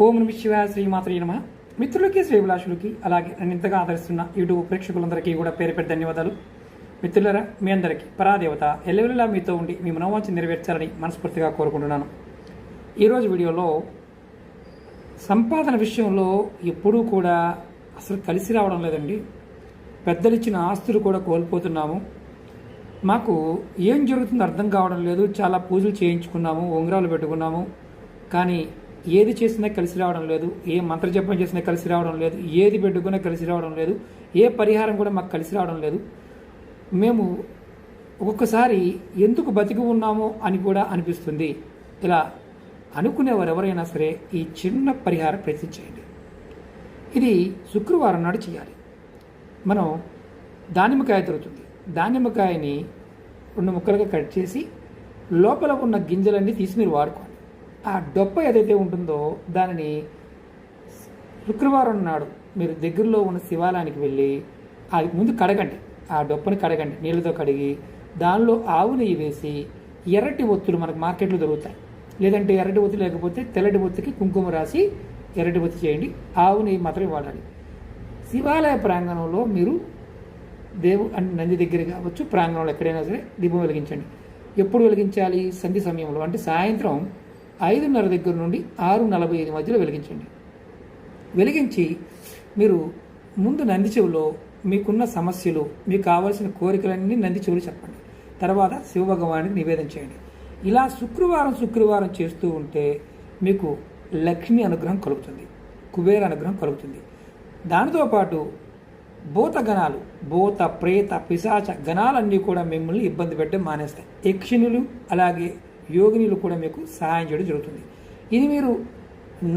ఓం నమ శివాయ శ్రీమాత్రే నమః. మిత్రులకి శ్రేభిలాషులకి అలాగే నన్ను ఇంతగా ఆదరిస్తున్న యూట్యూబ్ ప్రేక్షకులందరికీ కూడా పేరు పేరు ధన్యవాదాలు. మిత్రులరా, మీ అందరికీ పరాదేవత ఎల్లవెల్లలా మీతో ఉండి మీ మనోవాంఛ నెరవేర్చాలని మనస్ఫూర్తిగా కోరుకుంటున్నాను. ఈరోజు వీడియోలో సంపాదన విషయంలో ఎప్పుడూ కూడా అసలు కలిసి రావడం లేదండి. పెద్దలు ఇచ్చిన ఆస్తులు కూడా కోల్పోతున్నాము. మాకు ఏం జరుగుతుందో అర్థం కావడం లేదు. చాలా పూజలు చేయించుకున్నాము, ఉంగరాలు పెట్టుకున్నాము, కానీ ఏది చేసినా కలిసి రావడం లేదు. ఏ మంత్రజపం చేసినా కలిసి రావడం లేదు. ఏది పెట్టుకున్నా కలిసి రావడం లేదు. ఏ పరిహారం కూడా మాకు కలిసి రావడం లేదు. మేము ఒక్కొక్కసారి ఎందుకు బతికి ఉన్నామో అని కూడా అనిపిస్తుంది. ఇలా అనుకునేవారు ఎవరైనా సరే ఈ చిన్న పరిహారం ప్రయత్నించేయండి. ఇది శుక్రవారం నాడు చేయాలి. మనం దానిమ్మకాయ దొరుకుతుంది. దానిమ్మకాయని 2 ముక్కలుగా కట్ చేసి లోపల ఉన్న గింజలన్నీ తీసి మీరు వాడుకోండి. ఆ డొప్ప ఏదైతే ఉంటుందో దానిని శుక్రవారం నాడు మీరు దగ్గరలో ఉన్న శివాలయానికి వెళ్ళి అది ముందు కడగండి. ఆ డొప్పని కడగండి, నీళ్ళతో కడిగి దానిలో ఆవు నెయ్యి వేసి ఎర్రటి ఒత్తులు మనకు మార్కెట్లో దొరుకుతాయి. లేదంటే ఎర్రటి ఒత్తి లేకపోతే తెల్లటి ఒత్తికి కుంకుమ రాసి ఎర్రటి ఒత్తి చేయండి. ఆవు నెయ్యి మాత్రమే వాడాలి. శివాలయ ప్రాంగణంలో మీరు నంది దగ్గర కావచ్చు, ప్రాంగణంలో ఎక్కడైనా సరే దీపం వెలిగించండి. ఎప్పుడు వెలిగించాలి? సంధి సమయంలో, అంటే సాయంత్రం 5:30 దగ్గర నుండి 6:45 మధ్యలో వెలిగించండి. వెలిగించి మీరు ముందు నంది చెవులో మీకున్న సమస్యలు, మీకు కావాల్సిన కోరికలన్నీ నంది చెవులు చెప్పండి. తర్వాత శివభగవానికి నివేదన చేయండి. ఇలా శుక్రవారం చేస్తూ ఉంటే మీకు లక్ష్మీ అనుగ్రహం కలుగుతుంది, కుబేర అనుగ్రహం కలుగుతుంది. దానితో పాటు భూతగణాలు, భూత ప్రేత పిశాచ గణాలన్నీ కూడా మిమ్మల్ని ఇబ్బంది పెట్టడం మానేస్తాయి. యక్షిణులు అలాగే యోగినులు కూడా మీకు సహాయం చేయడం జరుగుతుంది. ఇది మీరు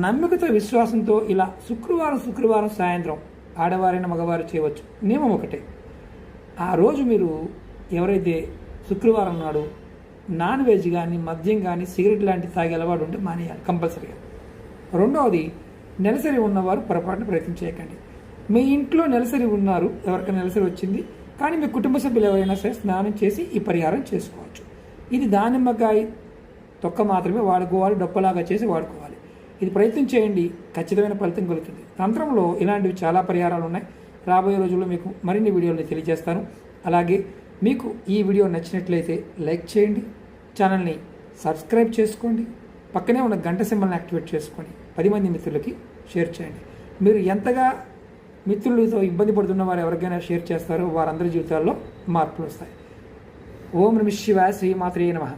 నమ్మికతో విశ్వాసంతో ఇలా శుక్రవారం సాయంత్రం ఆడవారైన మగవారు చేయవచ్చు. నియమం ఒకటే, ఆ రోజు మీరు ఎవరైతే శుక్రవారం నాడు నాన్ వెజ్ కానీ మద్యం కానీ సిగరెట్ లాంటి తాగే అలవాటు ఉంటే మానేయాలి కంపల్సరీగా. రెండవది, నెలసరి ఉన్నవారు పొరపాటున ప్రయత్నం చేయకండి. మీ ఇంట్లో నెలసరి ఉన్నారు, ఎవరికైనా నెలసరి వచ్చింది, కానీ మీ కుటుంబ సభ్యులు ఎవరైనా సరే స్నానం చేసి ఈ పరిహారం చేసుకోవచ్చు. ఇది దానిమ్మకాయ తొక్క మాత్రమే వాడుకోవాలి, డొప్పలాగా చేసి వాడుకోవాలి. ఇది ప్రయత్నం చేయండి, ఖచ్చితమైన ఫలితం కలుగుతుంది. తంత్రంలో ఇలాంటివి చాలా పరిహారాలు ఉన్నాయి. రాబోయే రోజుల్లో మీకు మరిన్ని వీడియోలు తెలియజేస్తాను. అలాగే మీకు ఈ వీడియో నచ్చినట్లయితే లైక్ చేయండి, ఛానల్ని సబ్స్క్రైబ్ చేసుకోండి, పక్కనే ఉన్న గంట సింబల్ని యాక్టివేట్ చేసుకొని 10 మంది మిత్రులకి షేర్ చేయండి. మీరు ఎంతగా మిత్రులతో ఇబ్బంది పడుతున్న వారు ఎవరికైనా షేర్ చేస్తారో వారందరి జీవితాల్లో మార్పులు వస్తాయి. ఓం నమ శివాయ శ్రీమాత్రే నమః.